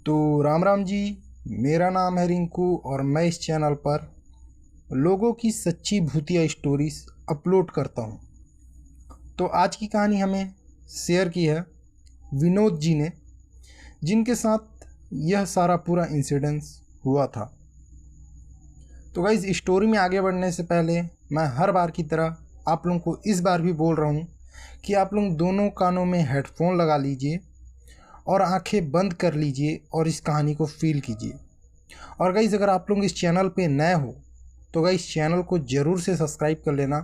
तो राम राम जी। मेरा नाम है रिंकू और मैं इस चैनल पर लोगों की सच्ची भूतिया स्टोरीज अपलोड करता हूँ। तो आज की कहानी हमें शेयर की है विनोद जी ने, जिनके साथ यह सारा पूरा इंसिडेंस हुआ था। तो गाइस, स्टोरी में आगे बढ़ने से पहले मैं हर बार की तरह आप लोगों को इस बार भी बोल रहा हूँ कि आप लोग दोनों कानों में हेडफोन लगा लीजिए और आंखें बंद कर लीजिए और इस कहानी को फील कीजिए। और गाइस, अगर आप लोग इस चैनल पे नए हो तो गाइस चैनल को ज़रूर से सब्सक्राइब कर लेना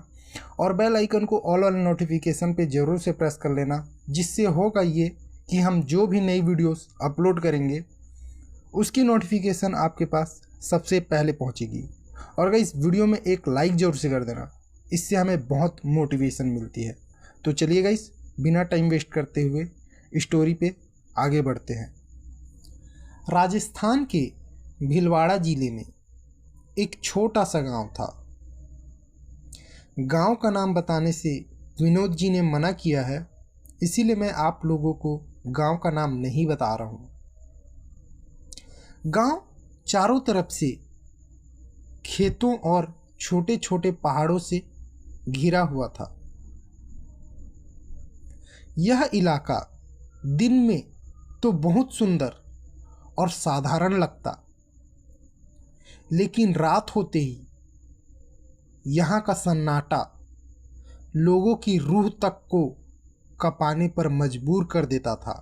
और बेल आइकन को ऑल वाले नोटिफिकेशन पे ज़रूर से प्रेस कर लेना, जिससे होगा ये कि हम जो भी नई वीडियोस अपलोड करेंगे उसकी नोटिफिकेशन आपके पास सबसे पहले पहुंचेगी। और गाइस, वीडियो में एक लाइक ज़रूर से कर देना, इससे हमें बहुत मोटिवेशन मिलती है। तो चलिए गाइस, बिना टाइम वेस्ट करते हुए स्टोरी पे आगे बढ़ते हैं। राजस्थान के भीलवाड़ा जिले में एक छोटा सा गांव था। गांव का नाम बताने से विनोद जी ने मना किया है, इसीलिए मैं आप लोगों को गांव का नाम नहीं बता रहा हूं। गांव चारों तरफ से खेतों और छोटे छोटे पहाड़ों से घिरा हुआ था। यह इलाका दिन में तो बहुत सुंदर और साधारण लगता, लेकिन रात होते ही यहाँ का सन्नाटा लोगों की रूह तक को कँपाने पर मजबूर कर देता था।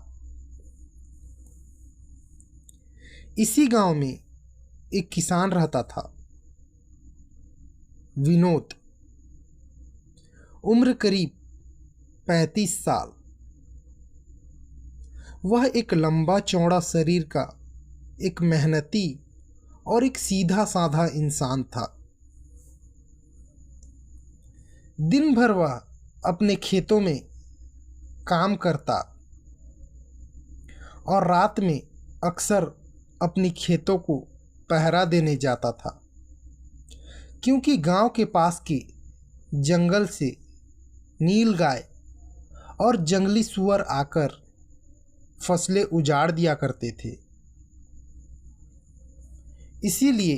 इसी गांव में एक किसान रहता था, विनोद। उम्र करीब 35 साल। वह एक लंबा चौड़ा शरीर का एक मेहनती और एक सीधा साधा इंसान था। दिन भर वह अपने खेतों में काम करता और रात में अक्सर अपनी खेतों को पहरा देने जाता था, क्योंकि गांव के पास के जंगल से नील गाय और जंगली सुअर आकर फसलें उजाड़ दिया करते थे। इसीलिए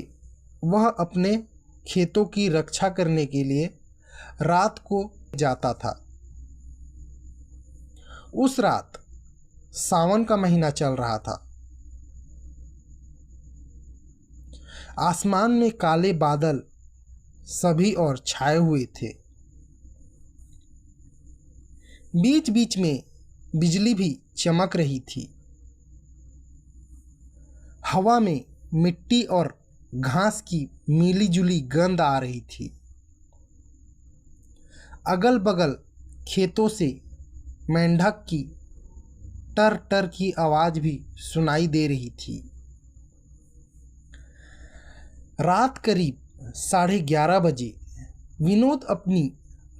वह अपने खेतों की रक्षा करने के लिए रात को जाता था। उस रात सावन का महीना चल रहा था। आसमान में काले बादल सभी ओर छाए हुए थे। बीच बीच में बिजली भी चमक रही थी। हवा में मिट्टी और घास की मिली जुली गंध आ रही थी। अगल बगल खेतों से मेंढक की टर टर की आवाज भी सुनाई दे रही थी। रात करीब 11:30 बजे विनोद अपनी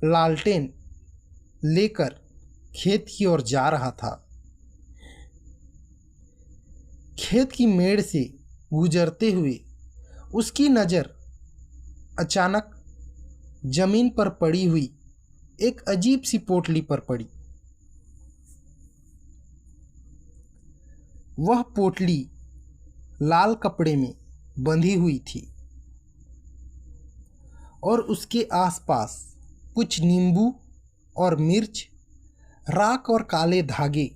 लालटेन लेकर खेत की ओर जा रहा था। खेत की मेड़ से गुजरते हुए उसकी नज़र अचानक जमीन पर पड़ी हुई एक अजीब सी पोटली पर पड़ी। वह पोटली लाल कपड़े में बंधी हुई थी और उसके आसपास कुछ नींबू और मिर्च, राख और काले धागे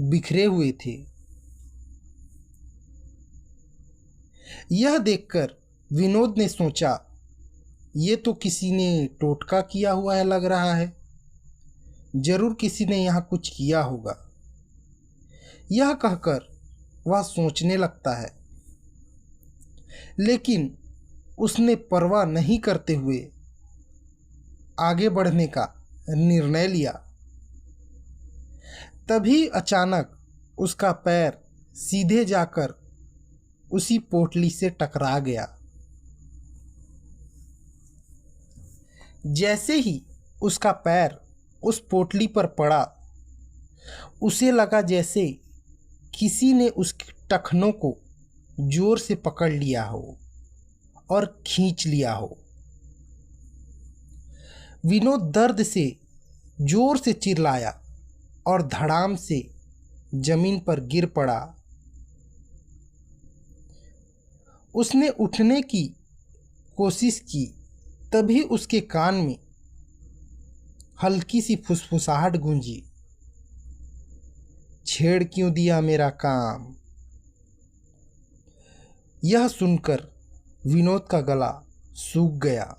बिखरे हुए थे। यह देखकर विनोद ने सोचा, ये तो किसी ने टोटका किया हुआ है लग रहा है। जरूर किसी ने यहाँ कुछ किया होगा। यह कहकर वह सोचने लगता है, लेकिन उसने परवाह नहीं करते हुए आगे बढ़ने का निर्णय लिया। तभी अचानक उसका पैर सीधे जाकर उसी पोटली से टकरा गया। जैसे ही उसका पैर उस पोटली पर पड़ा, उसे लगा जैसे किसी ने उसके टखनों को जोर से पकड़ लिया हो और खींच लिया हो। विनोद दर्द से जोर से चिल्लाया और धड़ाम से जमीन पर गिर पड़ा उसने उठने की कोशिश की, तभी उसके कान में हल्की सी फुसफुसाहट गूंजी। छेड़ क्यों दिया मेरा काम। यह सुनकर विनोद का गला सूख गया।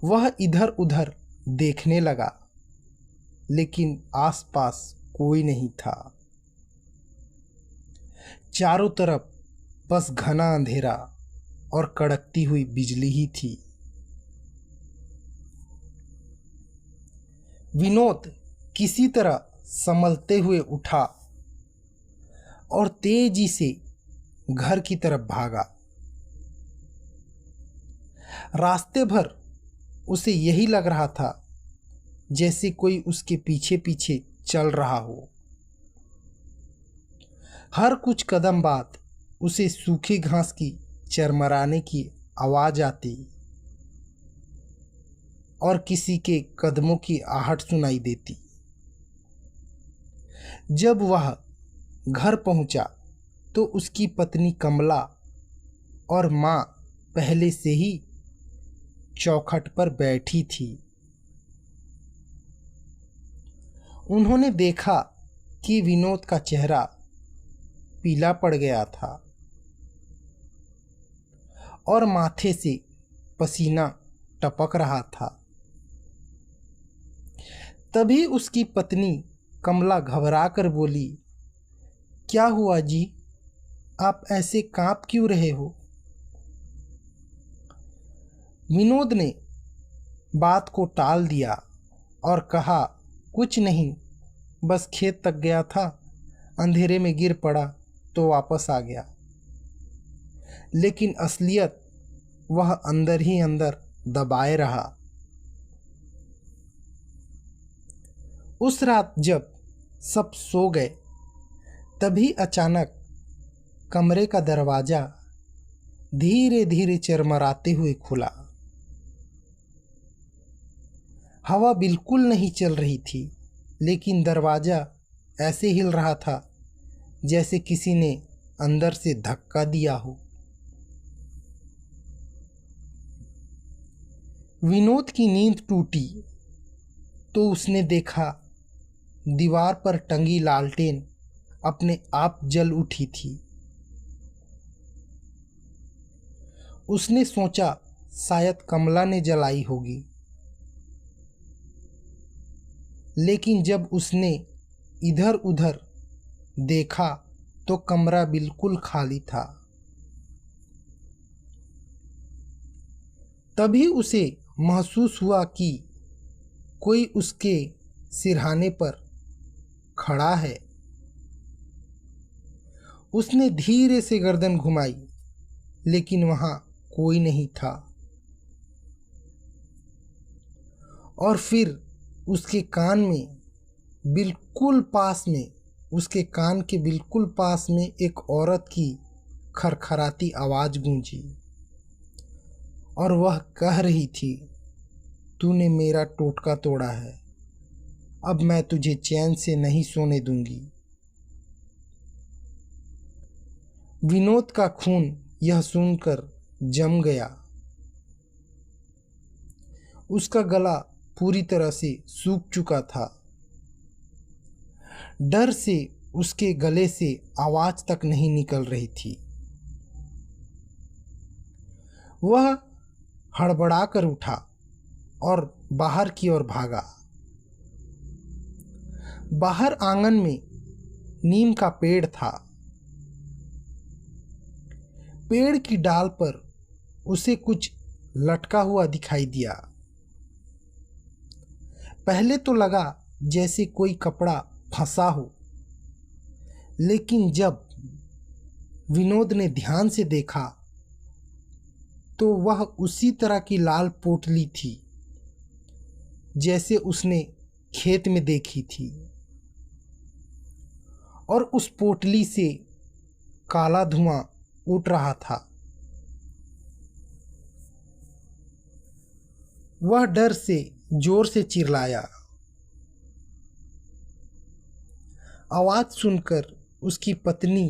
वह इधर उधर देखने लगा, लेकिन आसपास कोई नहीं था। चारों तरफ बस घना अंधेरा और कड़कती हुई बिजली ही थी। विनोद किसी तरह संभलते हुए उठा और तेजी से घर की तरफ भागा। रास्ते भर उसे यही लग रहा था जैसे कोई उसके पीछे पीछे चल रहा हो। हर कुछ कदम बाद उसे सूखी घास की चरमराने की आवाज आती और किसी के कदमों की आहट सुनाई देती। जब वह घर पहुंचा तो उसकी पत्नी कमला और मां पहले से ही चौखट पर बैठी थी। उन्होंने देखा कि विनोद का चेहरा पीला पड़ गया था और माथे से पसीना टपक रहा था। तभी उसकी पत्नी कमला घबरा कर बोली, क्या हुआ जी, आप ऐसे कांप क्यों रहे हो। विनोद ने बात को टाल दिया और कहा, कुछ नहीं, बस खेत तक गया था, अंधेरे में गिर पड़ा तो वापस आ गया। लेकिन असलियत वह अंदर ही अंदर दबाए रहा। उस रात जब सब सो गए, तभी अचानक कमरे का दरवाजा धीरे धीरे चरमराते हुए खुला। हवा बिल्कुल नहीं चल रही थी, लेकिन दरवाजा ऐसे हिल रहा था जैसे किसी ने अंदर से धक्का दिया हो। विनोद की नींद टूटी तो उसने देखा दीवार पर टंगी लालटेन अपने आप जल उठी थी। उसने सोचा शायद कमला ने जलाई होगी, लेकिन जब उसने इधर उधर देखा तो कमरा बिल्कुल खाली था। तभी उसे महसूस हुआ कि कोई उसके सिरहाने पर खड़ा है। उसने धीरे से गर्दन घुमाई, लेकिन वहां कोई नहीं था। और फिर उसके कान में बिल्कुल पास में, उसके कान के बिल्कुल पास में एक औरत की खरखराती आवाज गूंजी और वह कह रही थी, तूने मेरा टोटका तोड़ा है, अब मैं तुझे चैन से नहीं सोने दूंगी। विनोद का खून यह सुनकर जम गया। उसका गला पूरी तरह से सूख चुका था। डर से उसके गले से आवाज तक नहीं निकल रही थी। वह हड़बड़ा कर उठा और बाहर की ओर भागा। बाहर आंगन में नीम का पेड़ था। पेड़ की डाल पर उसे कुछ लटका हुआ दिखाई दिया। पहले तो लगा जैसे कोई कपड़ा फंसा हो, लेकिन जब विनोद ने ध्यान से देखा तो वह उसी तरह की लाल पोटली थी जैसे उसने खेत में देखी थी, और उस पोटली से काला धुआं उठ रहा था। वह डर से जोर से चिल्लाया। आवाज सुनकर उसकी पत्नी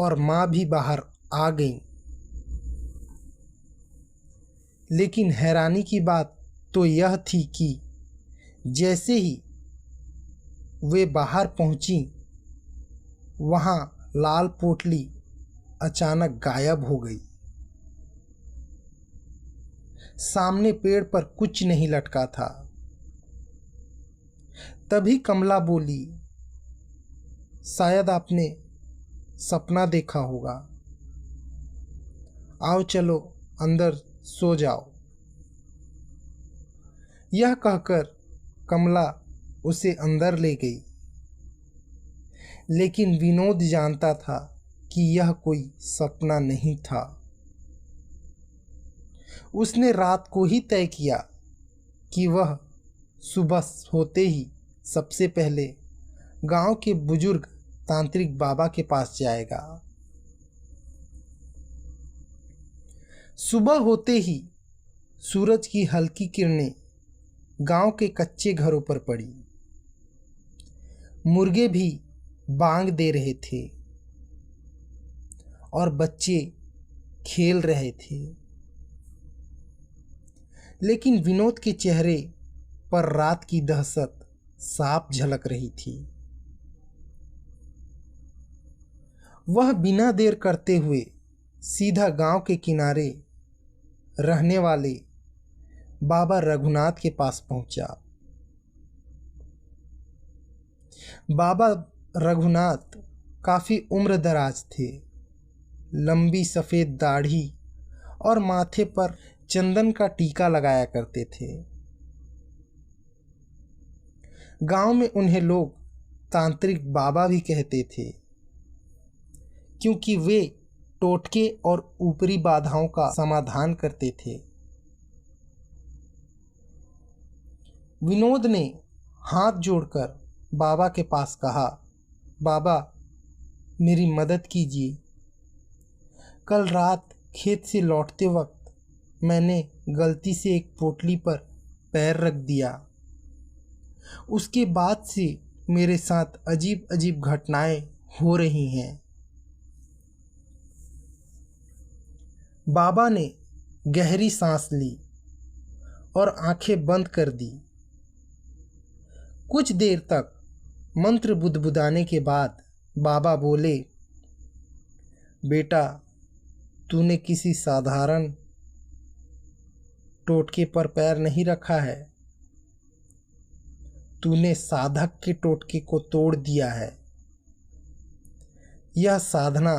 और माँ भी बाहर आ गईं। लेकिन हैरानी की बात तो यह थी कि जैसे ही वे बाहर पहुंची, वहां लाल पोटली अचानक गायब हो गई। सामने पेड़ पर कुछ नहीं लटका था। तभी कमला बोली, शायद आपने सपना देखा होगा। आओ चलो अंदर सो जाओ। यह कहकर कमला उसे अंदर ले गई। लेकिन विनोद जानता था कि यह कोई सपना नहीं था। उसने रात को ही तय किया कि वह सुबह होते ही सबसे पहले गांव के बुजुर्ग तांत्रिक बाबा के पास जाएगा। सुबह होते ही सूरज की हल्की किरणें गांव के कच्चे घरों पर पड़ी। मुर्गे भी बांग दे रहे थे और बच्चे खेल रहे थे। लेकिन विनोद के चेहरे पर रात की दहशत साफ झलक रही थी। वह बिना देर करते हुए सीधा गांव के किनारे रहने वाले बाबा रघुनाथ के पास पहुंचा। बाबा रघुनाथ काफी उम्रदराज थे। लंबी सफेद दाढ़ी और माथे पर चंदन का टीका लगाया करते थे। गांव में उन्हें लोग तांत्रिक बाबा भी कहते थे, क्योंकि वे टोटके और ऊपरी बाधाओं का समाधान करते थे। विनोद ने हाथ जोड़कर बाबा के पास कहा, बाबा मेरी मदद कीजिए। कल रात खेत से लौटते वक्त मैंने गलती से एक पोटली पर पैर रख दिया। उसके बाद से मेरे साथ अजीब अजीब घटनाएं हो रही हैं। बाबा ने गहरी सांस ली और आंखें बंद कर दी। कुछ देर तक मंत्र बुदबुदाने के बाद बाबा बोले, बेटा तूने किसी साधारण टोटके पर पैर नहीं रखा है, तूने साधक के टोटके को तोड़ दिया है। यह साधना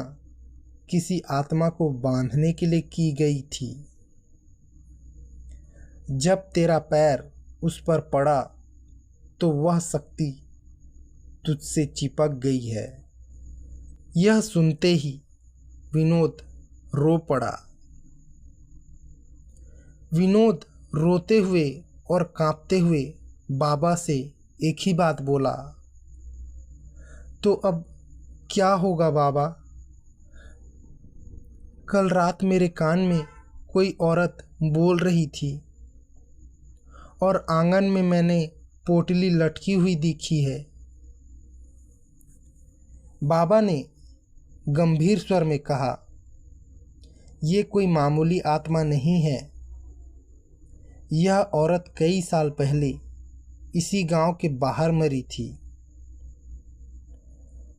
किसी आत्मा को बांधने के लिए की गई थी। जब तेरा पैर उस पर पड़ा तो वह शक्ति तुझसे चिपक गई है। यह सुनते ही विनोद रो पड़ा। विनोद रोते हुए और कांपते हुए बाबा से एक ही बात बोला, तो अब क्या होगा बाबा? कल रात मेरे कान में कोई औरत बोल रही थी और आंगन में मैंने पोटली लटकी हुई देखी है। बाबा ने गंभीर स्वर में कहा, ये कोई मामूली आत्मा नहीं है। यह औरत कई साल पहले इसी गांव के बाहर मरी थी।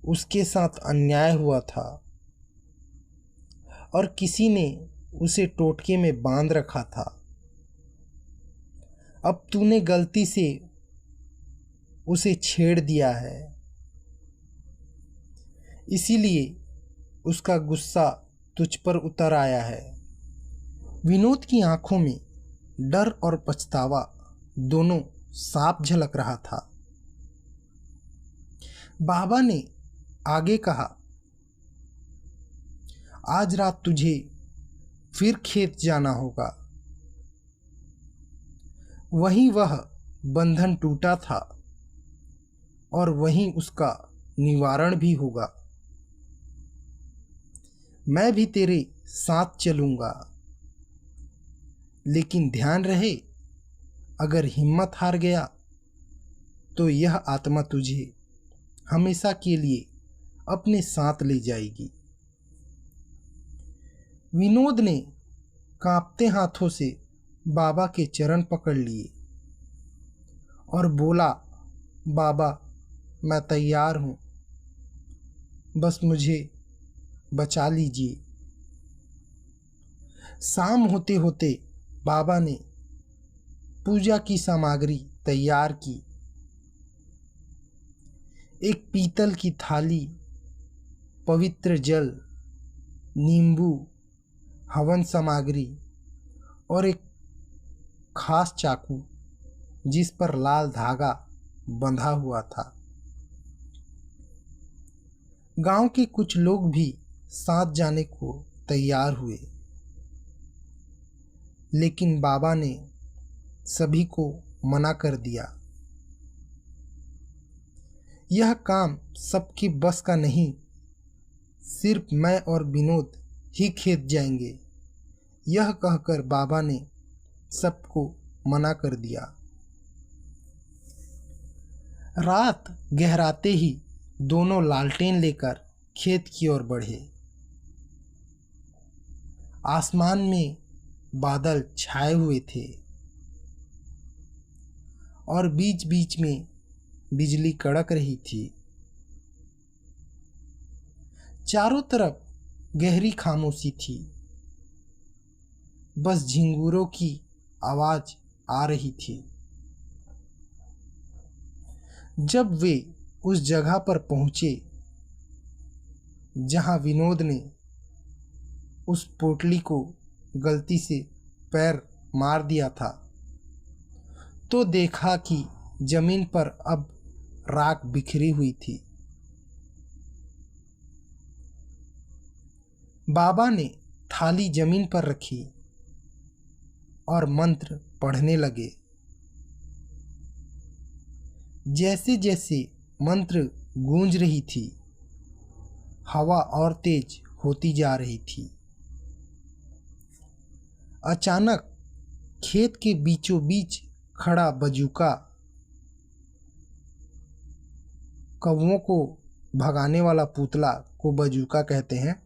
उसके साथ अन्याय हुआ था और किसी ने उसे टोटके में बांध रखा था। अब तूने गलती से उसे छेड़ दिया है, इसीलिए उसका गुस्सा तुझ पर उतर आया है। विनोद की आंखों में डर और पछतावा दोनों साफ झलक रहा था। बाबा ने आगे कहा, आज रात तुझे फिर खेत जाना होगा। वहीं वह बंधन टूटा था और वहीं उसका निवारण भी होगा। मैं भी तेरे साथ चलूंगा, लेकिन ध्यान रहे, अगर हिम्मत हार गया तो यह आत्मा तुझे हमेशा के लिए अपने साथ ले जाएगी। विनोद ने कांपते हाथों से बाबा के चरण पकड़ लिए और बोला, बाबा, मैं तैयार हूँ, बस मुझे बचा लीजिए। शाम होते होते बाबा ने पूजा की सामग्री तैयार की। एक पीतल की थाली, पवित्र जल, नींबू, हवन सामग्री और एक खास चाकू जिस पर लाल धागा बंधा हुआ था। गांव के कुछ लोग भी साथ जाने को तैयार हुए, लेकिन बाबा ने सभी को मना कर दिया। यह काम सबकी बस का नहीं, सिर्फ मैं और विनोद ही खेत जाएंगे, यह कहकर बाबा ने सबको मना कर दिया। रात गहराते ही दोनों लालटेन लेकर खेत की ओर बढ़े। आसमान में बादल छाए हुए थे और बीच बीच में बिजली कड़क रही थी। चारों तरफ गहरी खामोशी थी, बस झिंगुरों की आवाज आ रही थी। जब वे उस जगह पर पहुंचे जहां विनोद ने उस पोटली को गलती से पैर मार दिया था, तो देखा कि जमीन पर अब राख बिखरी हुई थी। बाबा ने थाली जमीन पर रखी और मंत्र पढ़ने लगे। जैसे जैसे मंत्र गूंज रही थी, हवा और तेज होती जा रही थी। अचानक खेत के बीचों बीच खड़ा बजूका, कौवों को भगाने वाला पुतला को बजूका कहते हैं,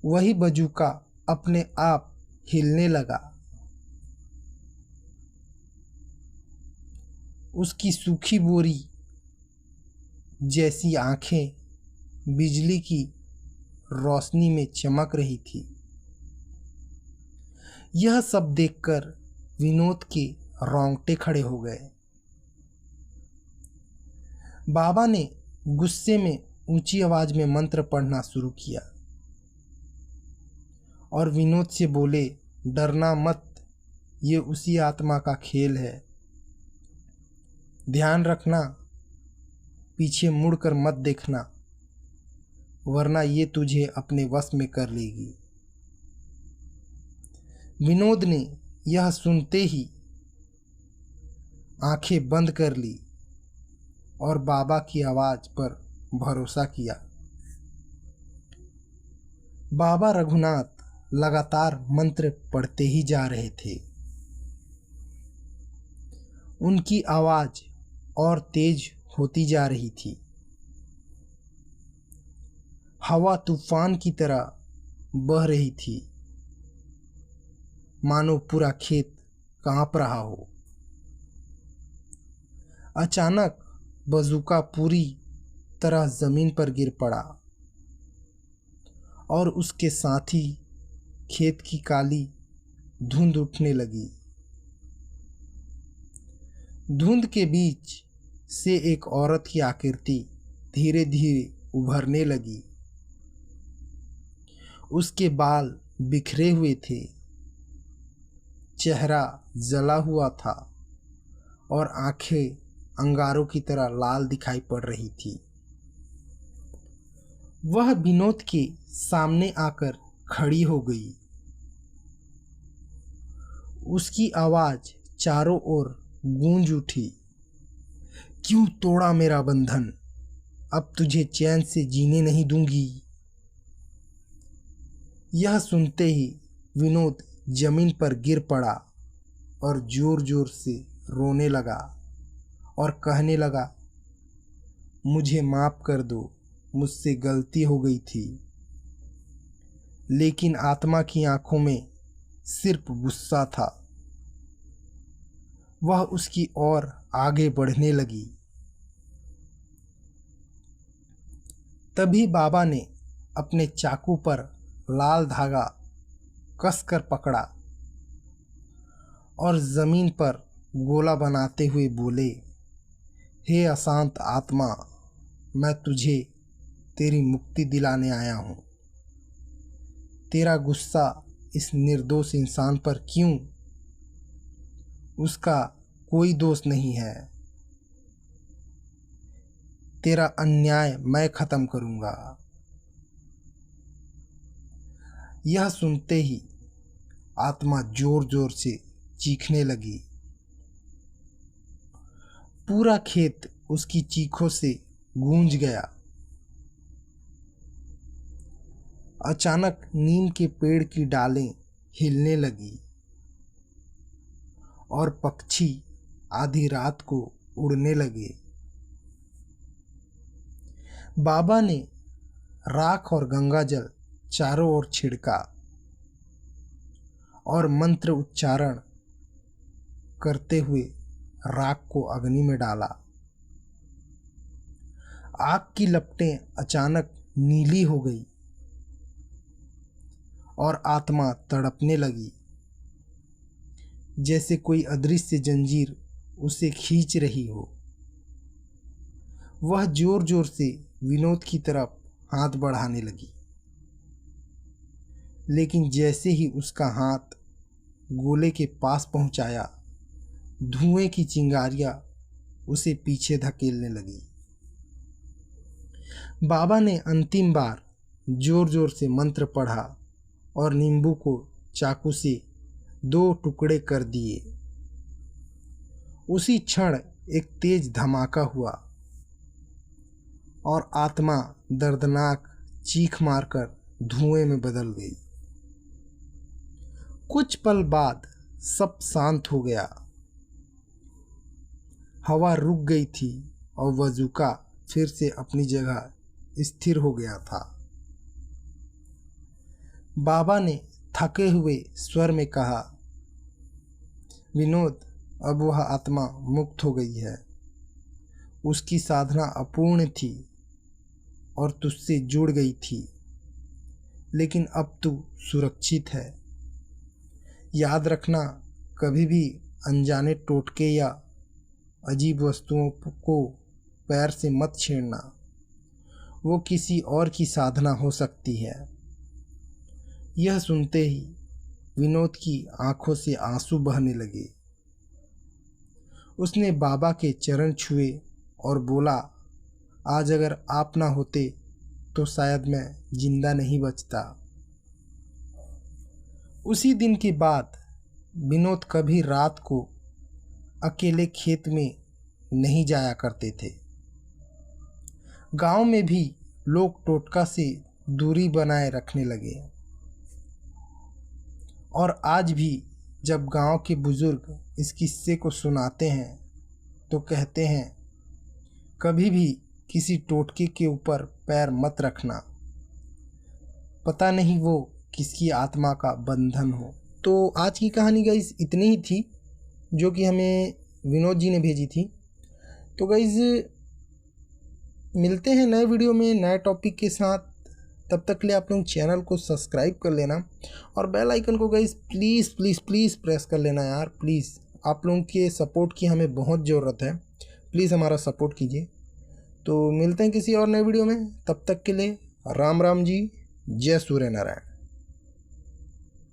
वही बजूका अपने आप हिलने लगा। उसकी सूखी बोरी जैसी आंखें बिजली की रोशनी में चमक रही थी। यह सब देखकर विनोद के रोंगटे खड़े हो गए। बाबा ने गुस्से में ऊंची आवाज में मंत्र पढ़ना शुरू किया और विनोद से बोले, डरना मत, ये उसी आत्मा का खेल है। ध्यान रखना, पीछे मुड़कर मत देखना, वरना ये तुझे अपने वश में कर लेगी। विनोद ने यह सुनते ही आंखें बंद कर ली और बाबा की आवाज पर भरोसा किया। बाबा रघुनाथ लगातार मंत्र पढ़ते ही जा रहे थे। उनकी आवाज और तेज होती जा रही थी। हवा तूफान की तरह बह रही थी, मानो पूरा खेत कांप रहा हो। अचानक बजूका पूरी तरह जमीन पर गिर पड़ा और उसके साथ ही खेत की काली धुंध उठने लगी। धुंध के बीच से एक औरत की आकृति धीरे धीरे उभरने लगी। उसके बाल बिखरे हुए थे, चेहरा जला हुआ था और आंखें अंगारों की तरह लाल दिखाई पड़ रही थी। वह विनोद के सामने आकर खड़ी हो गई। उसकी आवाज चारों ओर गूंज उठी, क्यों तोड़ा मेरा बंधन, अब तुझे चैन से जीने नहीं दूंगी। यह सुनते ही विनोद जमीन पर गिर पड़ा और जोर जोर से रोने लगा और कहने लगा, मुझे माफ कर दो, मुझसे गलती हो गई थी। लेकिन आत्मा की आंखों में सिर्फ गुस्सा था। वह उसकी ओर आगे बढ़ने लगी। तभी बाबा ने अपने चाकू पर लाल धागा कसकर पकड़ा और जमीन पर गोला बनाते हुए बोले, हे अशांत आत्मा, मैं तुझे तेरी मुक्ति दिलाने आया हूँ। तेरा गुस्सा इस निर्दोष इंसान पर क्यों? उसका कोई दोष नहीं है। तेरा अन्याय मैं खत्म करूँगा। यह सुनते ही आत्मा जोर जोर से चीखने लगी। पूरा खेत उसकी चीखों से गूंज गया। अचानक नीम के पेड़ की डालें हिलने लगी और पक्षी आधी रात को उड़ने लगे। बाबा ने राख और गंगाजल चारों ओर छिड़का और मंत्र उच्चारण करते हुए राख को अग्नि में डाला। आग की लपटें अचानक नीली हो गई और आत्मा तड़पने लगी, जैसे कोई अदृश्य जंजीर उसे खींच रही हो। वह जोर जोर से विनोद की तरफ हाथ बढ़ाने लगी, लेकिन जैसे ही उसका हाथ गोले के पास पहुंचाया, धुएं की चिंगारियां उसे पीछे धकेलने लगी। बाबा ने अंतिम बार जोर जोर से मंत्र पढ़ा और नींबू को चाकू से 2 टुकड़े कर दिए। उसी क्षण एक तेज धमाका हुआ और आत्मा दर्दनाक चीख मारकर धुएं में बदल गई। कुछ पल बाद सब शांत हो गया। हवा रुक गई थी और बजूका फिर से अपनी जगह स्थिर हो गया था। बाबा ने थके हुए स्वर में कहा, विनोद, अब वह आत्मा मुक्त हो गई है। उसकी साधना अपूर्ण थी और तुझसे जुड़ गई थी, लेकिन अब तू सुरक्षित है। याद रखना, कभी भी अनजाने टोटके या अजीब वस्तुओं को पैर से मत छेड़ना। वो किसी और की साधना हो सकती है। यह सुनते ही विनोद की आंखों से आंसू बहने लगे। उसने बाबा के चरण छुए और बोला, आज अगर आप ना होते तो शायद मैं जिंदा नहीं बचता। उसी दिन के बाद विनोद कभी रात को अकेले खेत में नहीं जाया करते थे। गांव में भी लोग टोटका से दूरी बनाए रखने लगे और आज भी जब गांव के बुजुर्ग इस किस्से को सुनाते हैं तो कहते हैं, कभी भी किसी टोटके के ऊपर पैर मत रखना, पता नहीं वो किसकी आत्मा का बंधन हो। तो आज की कहानी गाइस इतनी ही थी, जो कि हमें विनोद जी ने भेजी थी। तो गाइस मिलते हैं नए वीडियो में नए टॉपिक के साथ। तब तक के लिए आप लोग चैनल को सब्सक्राइब कर लेना और बेल आइकन को guys please please please press कर लेना यार, प्लीज़। आप लोगों के सपोर्ट की हमें बहुत ज़रूरत है, प्लीज़ हमारा सपोर्ट कीजिए। तो मिलते हैं किसी और नए वीडियो में, तब तक के लिए राम राम जी, जय सूर्य नारायण।